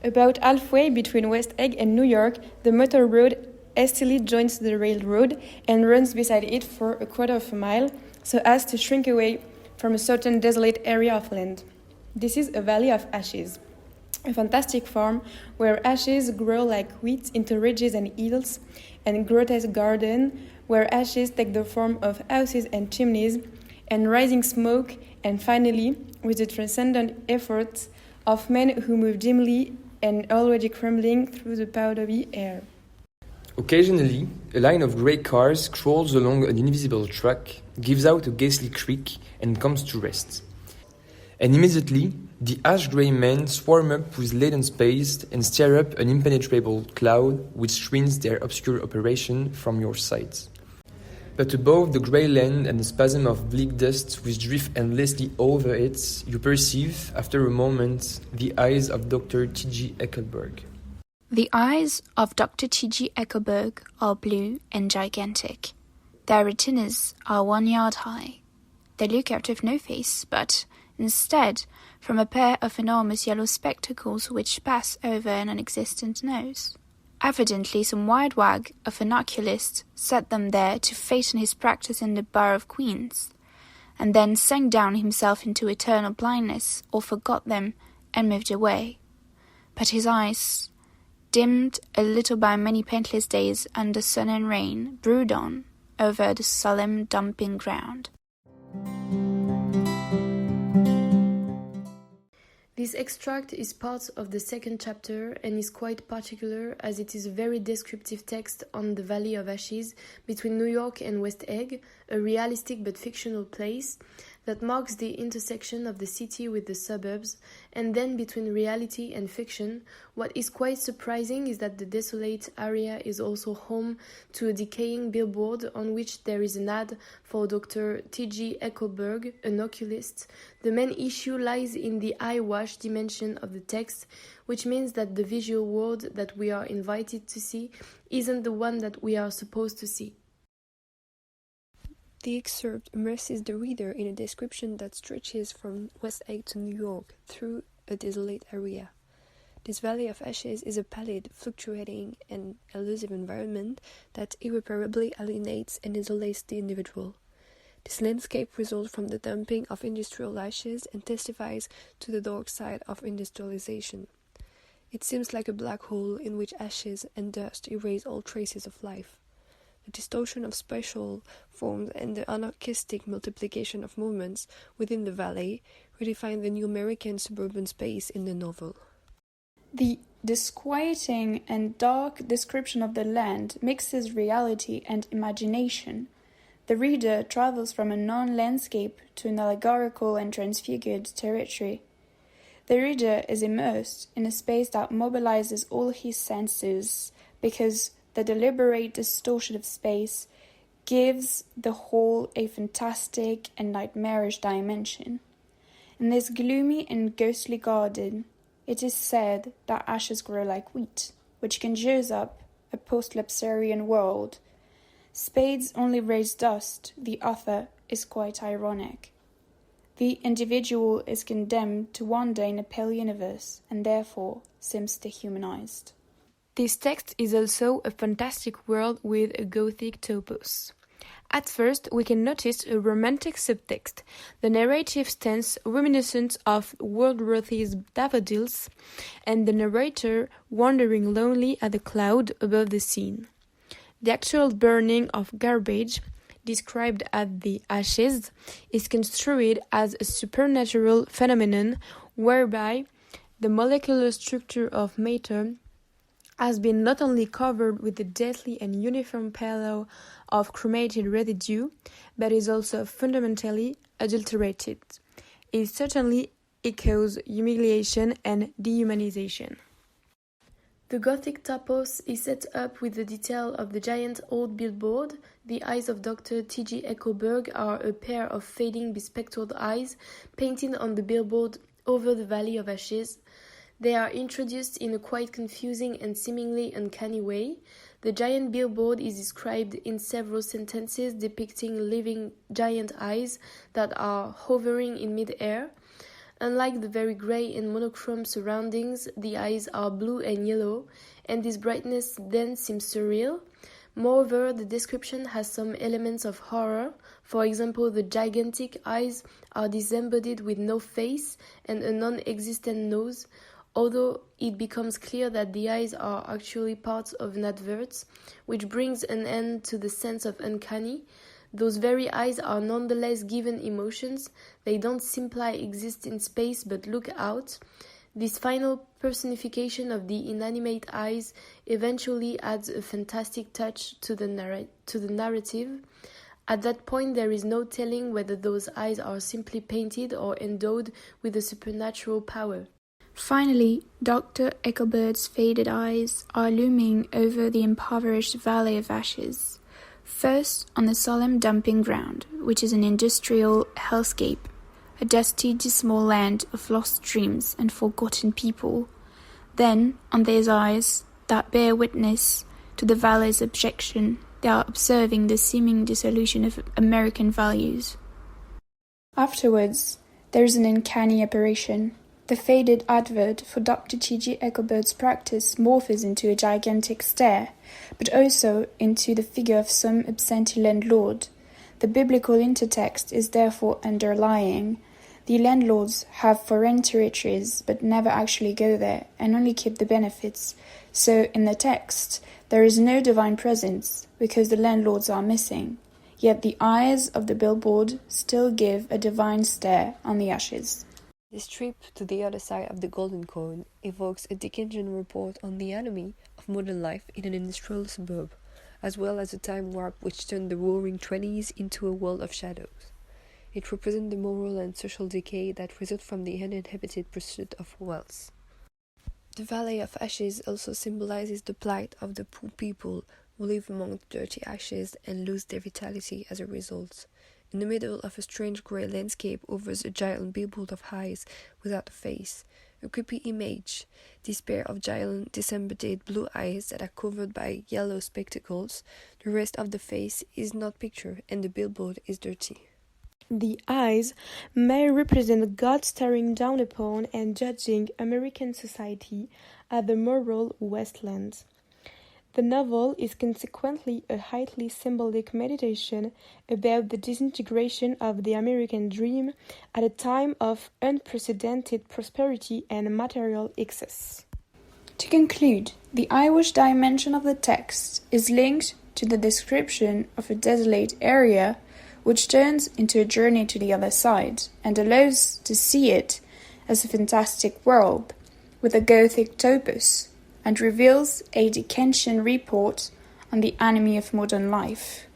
About halfway between West Egg and New York, the motor road hastily joins the railroad and runs beside it for a quarter of a mile, so as to shrink away from a certain desolate area of land. This is a valley of ashes, a fantastic farm where ashes grow like wheat into ridges and hills, and grotesque garden where ashes take the form of houses and chimneys, and rising smoke, and finally, with the transcendent efforts of men who move dimly and already crumbling through the powdery air. Occasionally, a line of grey cars crawls along an invisible track, gives out a ghastly creak, and comes to rest. And immediately, the ash-grey men swarm up with laden space and stir up an impenetrable cloud which screens their obscure operation from your sight. But above the grey land and the spasm of bleak dust which drift endlessly over it, you perceive, after a moment, the eyes of Dr. T.G. Eckelberg. The eyes of Dr. T.G. Eckelberg are blue and gigantic. Their retinas are 1 yard high. They look out of no face, but, instead, from a pair of enormous yellow spectacles which pass over an non-existent nose. Evidently some wide-wag of an oculist set them there to fasten his practice in the Bar of Queens, and then sank down himself into eternal blindness, or forgot them, and moved away. But his eyes, dimmed a little by many paintless days under sun and rain, brood on over the solemn dumping ground. This extract is part of the second chapter and is quite particular as it is a very descriptive text on the Valley of Ashes between New York and West Egg, a realistic but fictional place that marks the intersection of the city with the suburbs, and then between reality and fiction. What is quite surprising is that the desolate area is also home to a decaying billboard on which there is an ad for Dr. T.G. Eckelberg, an oculist. The main issue lies in the eyewash dimension of the text, which means that the visual world that we are invited to see isn't the one that we are supposed to see. The excerpt immerses the reader in a description that stretches from West Egg to New York through a desolate area. This valley of ashes is a pallid, fluctuating, and elusive environment that irreparably alienates and isolates the individual. This landscape results from the dumping of industrial ashes and testifies to the dark side of industrialization. It seems like a black hole in which ashes and dust erase all traces of life. The distortion of spatial forms and the anarchistic multiplication of movements within the valley redefine the new American suburban space in the novel. The disquieting and dark description of the land mixes reality and imagination. The reader travels from a non-landscape to an allegorical and transfigured territory. The reader is immersed in a space that mobilizes all his senses because the deliberate distortion of space gives the whole a fantastic and nightmarish dimension. In this gloomy and ghostly garden, it is said that ashes grow like wheat, which conjures up a post-lapsarian world. Spades only raise dust, the author is quite ironic. The individual is condemned to wander in a pale universe, and therefore seems dehumanized. This text is also a fantastic world with a Gothic topos. At first, we can notice a romantic subtext. The narrative stands reminiscent of Wordsworth's daffodils, and the narrator wandering lonely at a cloud above the scene. The actual burning of garbage, described as the ashes, is construed as a supernatural phenomenon whereby the molecular structure of matter has been not only covered with the deadly and uniform pallor of cremated residue, but is also fundamentally adulterated. It certainly echoes humiliation and dehumanization. The Gothic topos is set up with the detail of the giant old billboard. The eyes of Dr. T.G. Eckelberg are a pair of fading bespectacled eyes painted on the billboard over the Valley of Ashes. They are introduced in a quite confusing and seemingly uncanny way. The giant billboard is described in several sentences depicting living giant eyes that are hovering in mid-air. Unlike the very grey and monochrome surroundings, the eyes are blue and yellow, and this brightness then seems surreal. Moreover, the description has some elements of horror. For example, the gigantic eyes are disembodied with no face and a non-existent nose, although it becomes clear that the eyes are actually part of an advert, which brings an end to the sense of uncanny. Those very eyes are nonetheless given emotions. They don't simply exist in space but look out. This final personification of the inanimate eyes eventually adds a fantastic touch to the narrative. At that point, there is no telling whether those eyes are simply painted or endowed with a supernatural power. Finally, Dr. Eckelberg's faded eyes are looming over the impoverished Valley of Ashes. First, on the solemn dumping ground, which is an industrial hellscape, a dusty, dismal land of lost dreams and forgotten people. Then, on these eyes that bear witness to the valley's abjection, they are observing the seeming dissolution of American values. Afterwards, there is an uncanny apparition. The faded advert for Dr. T.G. Eckelberg's practice morphs into a gigantic stare, but also into the figure of some absentee landlord. The biblical intertext is therefore underlying. The landlords have foreign territories but never actually go there and only keep the benefits. So in the text, there is no divine presence because the landlords are missing. Yet the eyes of the billboard still give a divine stare on the ashes. This trip to the other side of the Golden Cone evokes a Dickensian report on the anatomy of modern life in an industrial suburb, as well as a time warp which turned the roaring 20s into a world of shadows. It represents the moral and social decay that result from the uninhibited pursuit of wealth. The Valley of Ashes also symbolizes the plight of the poor people who live among the dirty ashes and lose their vitality as a result. In the middle of a strange grey landscape hovers a giant billboard of eyes without a face, a creepy image. This pair of giant disembodied blue eyes that are covered by yellow spectacles. The rest of the face is not pictured and the billboard is dirty. The eyes may represent God staring down upon and judging American society as the moral wasteland. The novel is consequently a highly symbolic meditation about the disintegration of the American dream at a time of unprecedented prosperity and material excess. To conclude, the eyewash dimension of the text is linked to the description of a desolate area, which turns into a journey to the other side and allows to see it as a fantastic world with a Gothic topos, and reveals a Dickensian report on the enemy of modern life.